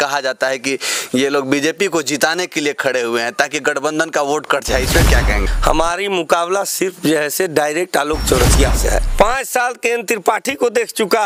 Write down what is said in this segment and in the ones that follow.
कहा जाता है कि ये लोग बीजेपी को जिताने के लिए खड़े हुए हैं ताकि गठबंधन का वोट कट जाए, इसमें क्या कहेंगे? हमारी मुकाबला सिर्फ जो है से डायरेक्ट आलोक चौरसिया से है। 5 साल के त्रिपाठी को देख चुका,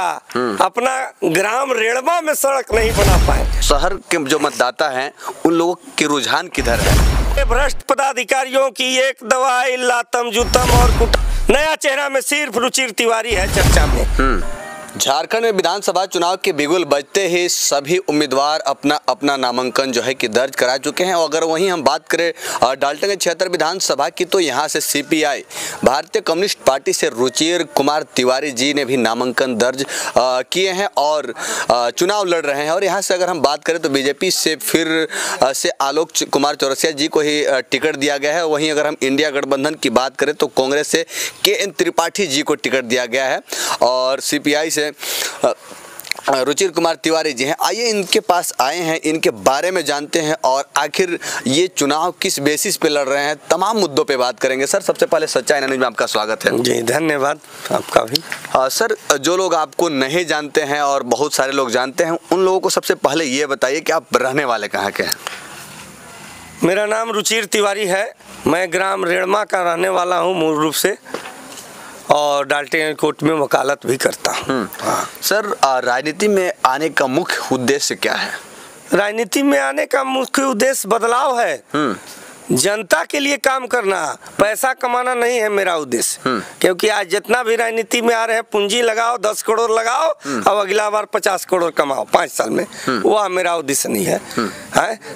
अपना ग्राम रेड़मा में सड़क नहीं बना पाए। शहर के जो मतदाता हैं उन लोगों के रुझान किधर है? भ्रष्ट पदाधिकारियों की एक दवाई लातम जुतम और नया चेहरा में सिर्फ रुचिर तिवारी है चर्चा में। झारखंड में विधानसभा चुनाव के बिगुल बजते ही सभी उम्मीदवार अपना अपना नामांकन जो है कि दर्ज करा चुके हैं। और अगर वहीं हम बात करें डाल्टनगंज क्षेत्र विधानसभा की, तो यहाँ से सीपीआई भारतीय कम्युनिस्ट पार्टी से रुचिर कुमार तिवारी जी ने भी नामांकन दर्ज किए हैं और चुनाव लड़ रहे हैं। और यहाँ से अगर हम बात करें तो बीजेपी से फिर से आलोक कुमार चौरसिया जी को ही टिकट दिया गया है। वहीं अगर हम इंडिया गठबंधन की बात करें तो कांग्रेस से KN त्रिपाठी जी को टिकट दिया गया है और सीपीआई से रुचिर कुमार तिवारी जी हैं। आइए इनके पास आए हैं, इनके बारे में जानते हैं और आखिर ये चुनाव किस बेसिस पे लड़ रहे हैं, तमाम मुद्दों पे बात करेंगे। सर, सबसे पहले सच्चाई न्यूज़ में आपका स्वागत है। जी धन्यवाद आपका भी। सर, जो लोग आपको नहीं जानते हैं और बहुत सारे लोग जानते हैं, उन लोगों को सबसे पहले ये बताइए कि आप रहने वाले कहाँ के हैं? मेरा नाम रुचिर तिवारी है, मैं ग्राम रेड़मा का रहने वाला हूँ मूल रूप से, और डाल्टनगंज कोर्ट में वकालत भी करता हूँ। सर, राजनीति में आने का मुख्य उद्देश्य क्या है? राजनीति में आने का मुख्य उद्देश्य बदलाव है, जनता के लिए काम करना, पैसा कमाना नहीं है मेरा उद्देश्य। क्योंकि आज जितना भी राजनीति में आ रहे हैं, पूंजी लगाओ, 10 करोड़ लगाओ और अगला बार 50 करोड़ कमाओ 5 साल में, वह मेरा उद्देश्य नहीं है।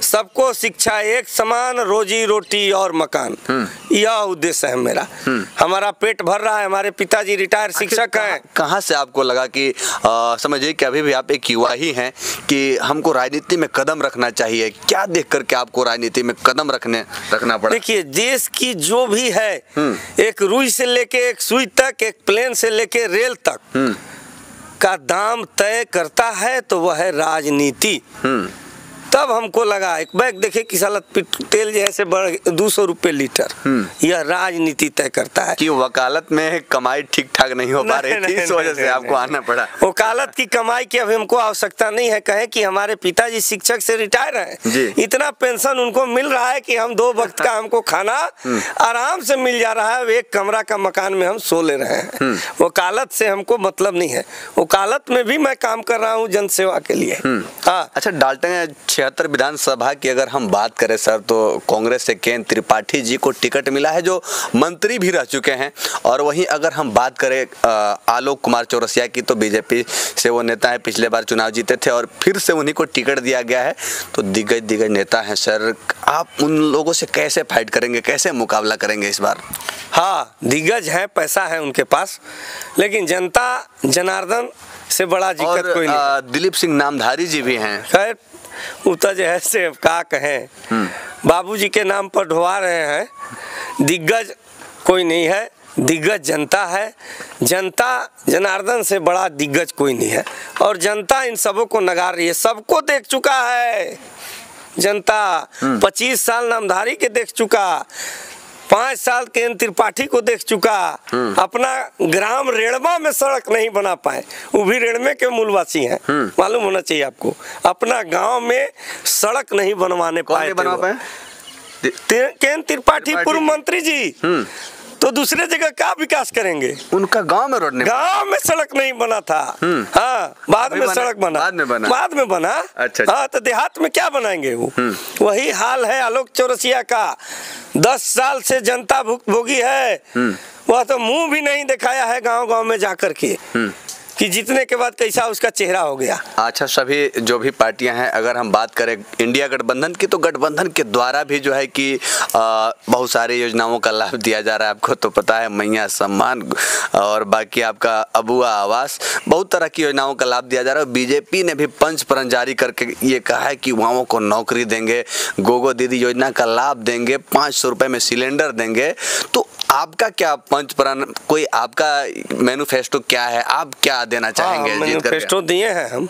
सबको शिक्षा, एक समान रोजी रोटी और मकान, यह उद्देश्य है मेरा। हमारा पेट भर रहा है, हमारे पिताजी रिटायर शिक्षक हैं। कहाँ से आपको लगा कि समझिए कि अभी भी आप एक युवा ही हैं कि हमको राजनीति में कदम रखना चाहिए, क्या देख करके आपको राजनीति में कदम रखना पड़ा? देखिए, देश की जो भी है, एक रुई से लेके एक सुई तक, एक प्लेन से लेके रेल तक का दाम तय करता है तो वह है राजनीति। तब हमको लगा, एक बैग देखे कि साला तेल जैसे बढ़ 200 रुपये लीटर, यह राजनीति तय करता है कि वकालत में कमाई ठीक ठाक नहीं हो पा रही थी, इस वजह से आपको आना पड़ा। वकालत की कमाई की अभी हमको आवश्यकता नहीं है। कहें कि हमारे पिताजी शिक्षक से रिटायर हैं, इतना पेंशन उनको मिल रहा है कि हम 2 वक्त का हमको खाना आराम से मिल जा रहा है, 1 कमरा का मकान में हम सो ले रहे हैं। वकालत से हमको मतलब नहीं है, वकालत में भी मैं काम कर रहा हूँ जन सेवा के लिए। अच्छा, डाल्टनगंज 76 विधानसभा की अगर हम बात करें सर, तो कांग्रेस से KN त्रिपाठी जी को टिकट मिला है जो मंत्री भी रह चुके हैं। और वहीं अगर हम बात करें आलोक कुमार चौरसिया की, तो बीजेपी से वो नेता है, पिछले बार चुनाव जीते थे और फिर से उन्हीं को टिकट दिया गया है। तो दिग्गज नेता हैं सर, आप उन लोगों से कैसे फाइट करेंगे, कैसे मुकाबला करेंगे इस बार? हाँ, दिग्गज है, पैसा है उनके पास, लेकिन जनता जनार्दन से बड़ा दिक्कत कोई नहीं। दिलीप सिंह नामधारी जी भी हैं। खैर, उतर जैसे क्या कहें, बाबूजी के नाम पर ढोवा रहे हैं। दिग्गज कोई नहीं है, दिग्गज जनता है। जनता जनार्दन से बड़ा दिग्गज कोई नहीं है और जनता इन सबों को नकार रही है। सबको देख चुका है जनता, 25 साल नामधारी के देख चुका, 5 साल KN त्रिपाठी को देख चुका। अपना ग्राम रेड़मा में सड़क नहीं बना पाए, वो भी रेड़मे के मूलवासी हैं, मालूम होना चाहिए आपको। अपना गांव में सड़क नहीं बनवाने पाए। KN त्रिपाठी पूर्व मंत्री जी, तो दूसरे जगह क्या विकास करेंगे? उनका गांव में सड़क नहीं बना था। हाँ, बाद में सड़क बना, बाद में बना। अच्छा। हाँ, तो देहात में क्या बनाएंगे वो? वही हाल है आलोक चौरसिया का। 10 साल से जनता भुक्तभोगी है, वह तो मुंह भी नहीं दिखाया है गांव-गांव में जाकर के कि जीतने के बाद कैसा उसका चेहरा हो गया। अच्छा, सभी जो भी पार्टियां हैं, अगर हम बात करें इंडिया गठबंधन की, तो गठबंधन के द्वारा भी जो है कि बहुत सारी योजनाओं का लाभ दिया जा रहा है। आपको तो पता है, मैया सम्मान और बाकी आपका अबुआ आवास, बहुत तरह की योजनाओं का लाभ दिया जा रहा है। बीजेपी ने भी पंचप्रण जारी करके ये कहा है कि युवाओं को नौकरी देंगे, गोगो दीदी योजना का लाभ देंगे, 500 रुपये में सिलेंडर देंगे। तो आपका क्या पंचप्रण, कोई आपका मैनिफेस्टो क्या है, आप क्या देना चाहेंगे? मैनिफेस्टो दिए हैं हम,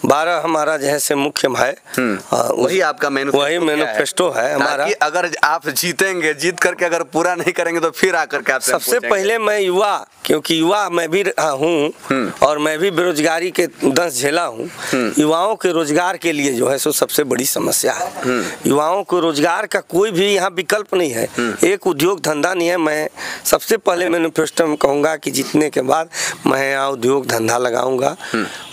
12 हमारा जैसे मुख्य है, वही आपका मैनिफेस्टो है हमारा। अगर आप जीतेंगे, जीत करके अगर पूरा नहीं करेंगे तो फिर आकर के आपसे सबसे पहले मैं युवा, क्योंकि युवा मैं भी हूँ और मैं भी बेरोजगारी के दंश झेला हूँ। युवाओं के रोजगार के लिए जो है सो सबसे बड़ी समस्या है। युवाओं को रोजगार का कोई भी यहाँ विकल्प नहीं है, एक उद्योग धंधा नहीं है। मैं सबसे पहले मैनिफेस्टो में कहूँगा कि जीतने के बाद मैं यहाँ उद्योग धंधा लगाऊंगा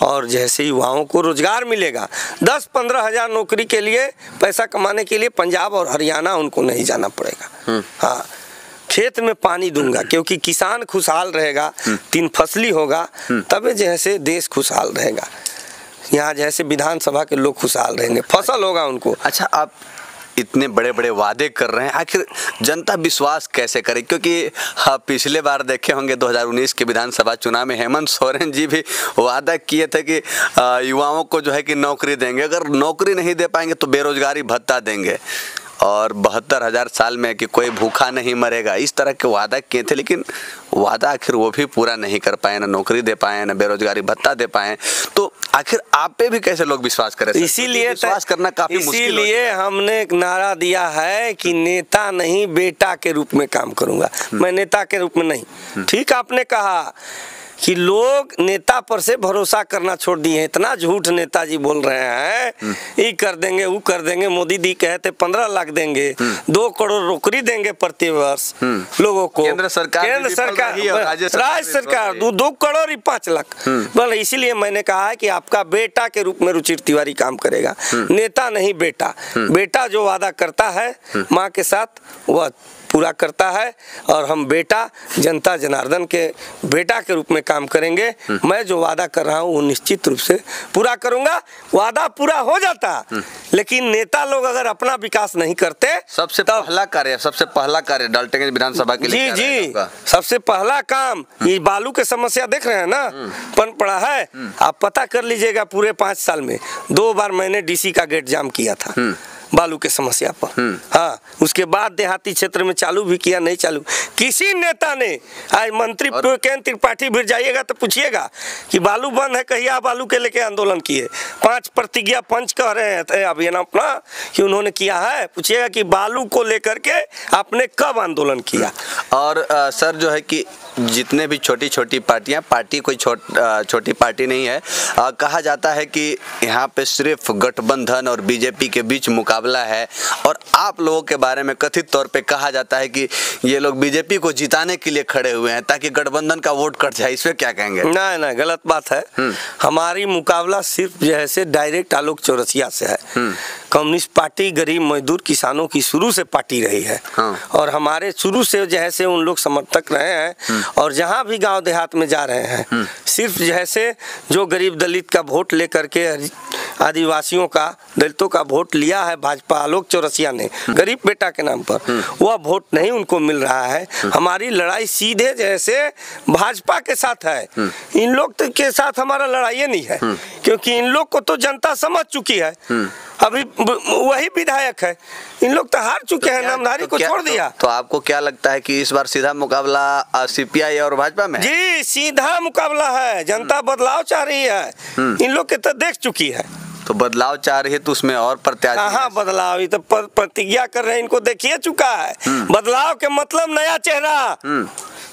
और जैसे युवाओं को रोजगार मिलेगा, 10-15 हज़ार नौकरी के लिए, पैसा कमाने के लिए पंजाब और हरियाणा उनको नहीं जाना पड़ेगा। हाँ, खेत में पानी दूंगा, क्योंकि किसान खुशहाल रहेगा, 3 फसली होगा, तब जैसे देश खुशहाल रहेगा। यहाँ जैसे विधानसभा के लोग खुशहाल रहेंगे, फसल होगा उनको। अच्छा, आप इतने बड़े बड़े वादे कर रहे हैं, आखिर जनता विश्वास कैसे करे? क्योंकि पिछले बार देखे होंगे 2019 के विधानसभा चुनाव में हेमंत सोरेन जी भी वादा किए थे कि युवाओं को जो है कि नौकरी देंगे, अगर नौकरी नहीं दे पाएंगे तो बेरोजगारी भत्ता देंगे, और 72,000 साल में कि कोई भूखा नहीं मरेगा, इस तरह के वादा किए थे। लेकिन वादा आखिर वो भी पूरा नहीं कर पाए, ना नौकरी दे पाए, ना बेरोजगारी भत्ता दे पाए, तो आखिर आप पे भी कैसे लोग विश्वास करें? इसीलिए विश्वास करना काफी मुश्किल है। इसीलिए हमने एक नारा दिया है कि नेता नहीं बेटा के रूप में काम करूंगा, मैं नेता के रूप में नहीं। ठीक आपने कहा कि लोग नेता पर से भरोसा करना छोड़ दिए हैं, इतना झूठ नेताजी बोल रहे हैं, ये कर देंगे वो कर देंगे। मोदी जी कहते 15 लाख देंगे, 2 करोड़ नौकरी देंगे प्रति वर्ष लोगों को। केंद्र सरकार राज्य सरकार 2 करोड़ 5 लाख। बोले इसीलिए मैंने कहा है कि आपका बेटा के रूप में रुचिर तिवारी काम करेगा, नेता नहीं बेटा। बेटा जो वादा करता है माँ के साथ वह पूरा करता है, और हम बेटा जनता जनार्दन के बेटा के रूप में काम करेंगे। मैं जो वादा कर रहा हूँ वो निश्चित रूप से पूरा करूंगा। वादा पूरा हो जाता, लेकिन नेता लोग अगर अपना विकास नहीं करते, सबसे पहला कार्य डाल्टनगंज विधानसभा के लिए जी सबसे पहला काम ये बालू के समस्या देख रहे हैं ना, पन पड़ा है। आप पता कर लीजिएगा, पूरे 5 साल में 2 बार मैंने डीसी का गेट जाम किया था बालू के समस्या पर। हाँ, उसके बाद देहाती क्षेत्र में चालू भी किया, नहीं चालू किसी नेता ने। आज मंत्री केंद्र त्रिपाठी भी जाइएगा तो पूछिएगा कि बालू बंद है, कहिए बालू के लेके आंदोलन किए। 5 प्रतिज्ञा पंच कह रहे हैं अब ये ना अपना कि उन्होंने किया है, पूछिएगा कि बालू को लेकर के आपने कब आंदोलन किया। और सर जो है कि जितने भी छोटी छोटी पार्टियां, पार्टी कोई छोटी पार्टी नहीं है, कहा जाता है कि यहाँ पे सिर्फ गठबंधन और बीजेपी के बीच मुकाबला है, और आप लोगों के बारे में कथित तौर पे कहा जाता है कि ये लोग बीजेपी को जिताने के लिए खड़े हुए हैं ताकि गठबंधन का वोट कट जाए। इसमें क्या कहेंगे? नहीं, गलत बात है। हमारी मुकाबला सिर्फ जैसे डायरेक्ट आलोक चौरसिया से है। कम्युनिस्ट पार्टी गरीब मजदूर किसानों की शुरू से पार्टी रही है, और हमारे शुरू से जैसे उन लोग समर्थक रहे हैं, और जहाँ भी गांव देहात में जा रहे हैं, सिर्फ जैसे जो गरीब दलित का वोट लेकर के, आदिवासियों का, दलितों का वोट लिया है भाजपा आलोक चौरसिया ने गरीब बेटा के नाम पर, वह वोट नहीं उनको मिल रहा है। हमारी लड़ाई सीधे जैसे भाजपा के साथ है, इन लोग के साथ हमारा लड़ाई नहीं है, क्योंकि इन लोग को तो जनता समझ चुकी है। अभी वही विधायक है, इन लोग तो हार चुके हैं, नामधारी को छोड़ दिया। तो आपको क्या लगता है कि इस बार सीधा मुकाबला सीपीआई और भाजपा में? जी सीधा मुकाबला है, जनता बदलाव चाह रही है, इन लोग के तो देख चुकी है। तो बदलाव चाह रही है तो उसमें और प्रत्याशी, हाँ बदलाव, ये तो प्रतिज्ञा कर रहे हैं, इनको देखिए चुका है। बदलाव के मतलब नया चेहरा,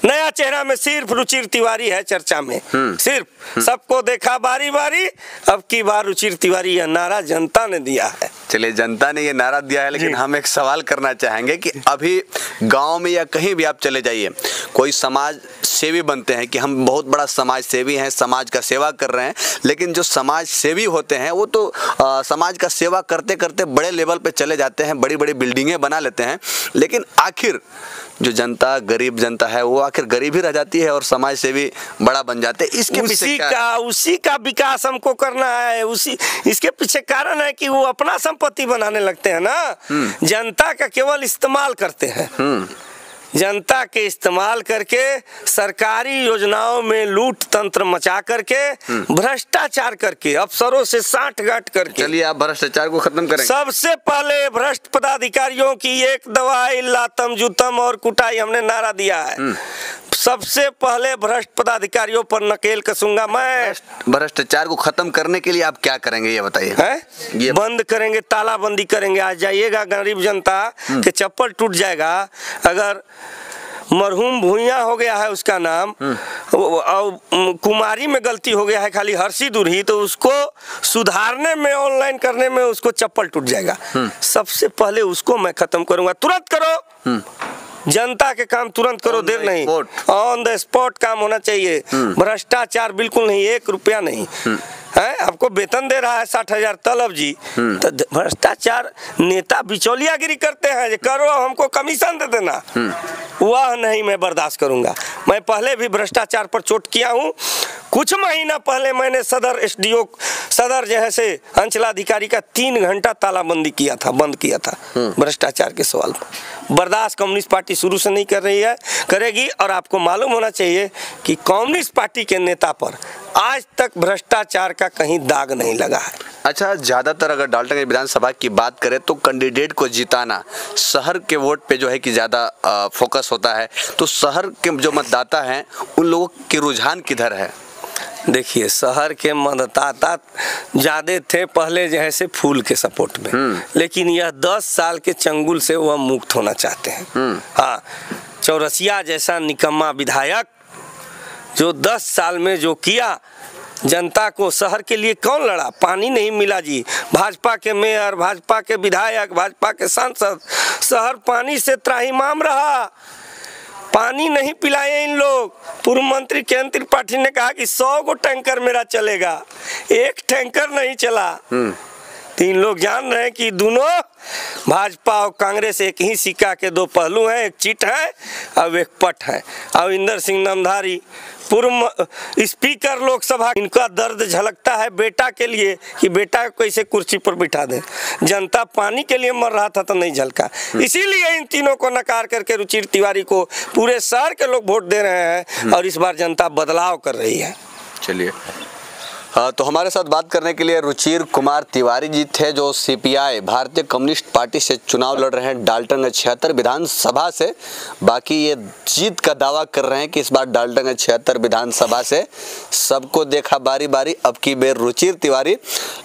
नया चेहरा में सिर्फ रुचिर तिवारी है चर्चा में, सिर्फ सबको देखा बारी बारी। अब की बार रुचिर तिवारी यह नारा जनता ने दिया है। चलिए, जनता ने ये नारा दिया है, लेकिन हम एक सवाल करना चाहेंगे कि अभी गांव में या कहीं भी आप चले जाइए, कोई समाज सेवी बनते हैं कि हम बहुत बड़ा समाज सेवी हैं, समाज का सेवा कर रहे हैं, लेकिन जो समाज सेवी होते हैं वो तो समाज का सेवा करते करते बड़े लेवल पे चले जाते हैं, बड़ी बड़ी बिल्डिंगें बना लेते हैं, लेकिन आखिर जो जनता, गरीब जनता है, वो आखिर गरीब ही रह जाती है और समाज सेवी बड़ा बन जाते हैं। इसके पीछे उसी का विकास हमको करना है। इसके पीछे कारण है कि वो अपना संपत्ति बनाने लगते हैं ना, जनता का केवल इस्तेमाल करते हैं। जनता के इस्तेमाल करके सरकारी योजनाओं में लूट तंत्र मचा करके, भ्रष्टाचार करके, अफसरों से साठगांठ करके। चलिए, आप भ्रष्टाचार को खत्म करेंगे। सबसे पहले भ्रष्ट पदाधिकारियों की एक दवाई लातम जूतम और कुटाई हमने नारा दिया है। सबसे पहले भ्रष्ट पदाधिकारियों पर नकेल कसूंगा मैं। भ्रष्टाचार को खत्म करने के लिए आप क्या करेंगे ये बताइए। ये बंद करेंगे, तालाबंदी करेंगे। आज जाइएगा गरीब जनता के चप्पल टूट जाएगा। अगर मरहूम भूइया हो गया है उसका नाम और कुमारी में गलती हो गया है खाली हर्षी दूरी, तो उसको सुधारने में, ऑनलाइन करने में उसको चप्पल टूट जाएगा। सबसे पहले उसको मैं खत्म करूंगा। तुरंत करो, जनता के काम तुरंत करो, देर नहीं। ऑन द स्पॉट काम होना चाहिए। भ्रष्टाचार बिल्कुल नहीं, 1 रुपया नहीं है। आपको वेतन दे रहा है 60,000 तलब जी, तो भ्रष्टाचार नेता बिचौलियागिरी करते हैं, जे करो हमको कमीशन दे देना, वह नहीं मैं बर्दाश्त करूंगा। मैं पहले भी भ्रष्टाचार पर चोट किया हूं। कुछ महीना पहले मैंने सदर एसडीओ, सदर जैसे अंचलाधिकारी का 3 घंटा तालाबंदी किया था, बंद किया था भ्रष्टाचार के सवाल पर। बर्दाश्त कम्युनिस्ट पार्टी शुरू से नहीं कर रही है, करेगी। और आपको मालूम होना चाहिए कि कम्युनिस्ट पार्टी के नेता पर आज तक भ्रष्टाचार का कहीं दाग नहीं लगा है। अच्छा, ज़्यादातर अगर डाल्टनगंज विधानसभा की बात करें तो कैंडिडेट को जिताना शहर के वोट पे जो है कि ज़्यादा फोकस होता है, तो शहर के जो मतदाता हैं उन लोगों के रुझान किधर है? देखिए, शहर के मतदाता ज़्यादा थे पहले जैसे फूल के सपोर्ट में, लेकिन यह 10 साल के चंगुल से वह मुक्त होना चाहते हैं। हाँ, चौरसिया जैसा निकम्मा विधायक जो 10 साल में जो किया, जनता को शहर के लिए कौन लड़ा? पानी नहीं मिला जी। भाजपा के मेयर, भाजपा के विधायक, भाजपा के सांसद, शहर पानी से त्राहिमाम रहा। पानी नहीं पिलाए इन लोग। पूर्व मंत्री केंद्र त्रिपाठी ने कहा कि 100 को टैंकर मेरा चलेगा, 1 टैंकर नहीं चला। तो इन लोग जान रहे हैं कि दोनों भाजपा और कांग्रेस एक ही सिक्का के 2 पहलू हैं, एक चिट है और एक पट है। और इंदर सिंह नामधारी पूर्व स्पीकर लोकसभा, इनका दर्द झलकता है बेटा के लिए कि बेटा को कैसे कुर्सी पर बिठा दें। जनता पानी के लिए मर रहा था तो नहीं झलका, इसीलिए इन तीनों को नकार करके रुचिर तिवारी को पूरे शहर के लोग वोट दे रहे हैं और इस बार जनता बदलाव कर रही है। चलिए, तो हमारे साथ बात करने के लिए रुचिर कुमार तिवारी जी थे, जो सीपीआई भारतीय कम्युनिस्ट पार्टी से चुनाव लड़ रहे हैं डाल्टनगंज 76 विधानसभा से। बाकी ये जीत का दावा कर रहे हैं कि इस बार डाल्टनगंज 76 विधानसभा से सबको देखा बारी बारी, अब की बेर रुचिर तिवारी।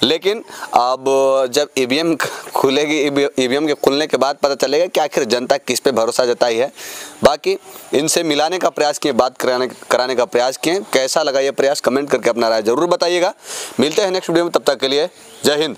लेकिन अब जब ईवीएम खुलेगी, ईवीएम के खुलने के बाद पता चलेगा कि आखिर जनता किस पे भरोसा जताई है। बाकी इनसे मिलाने का प्रयास किए, बात कराने का प्रयास किए। कैसा लगा ये प्रयास कमेंट करके अपना राय जरूर बताइएगा। मिलते हैं नेक्स्ट वीडियो में, तब तक के लिए जय हिंद।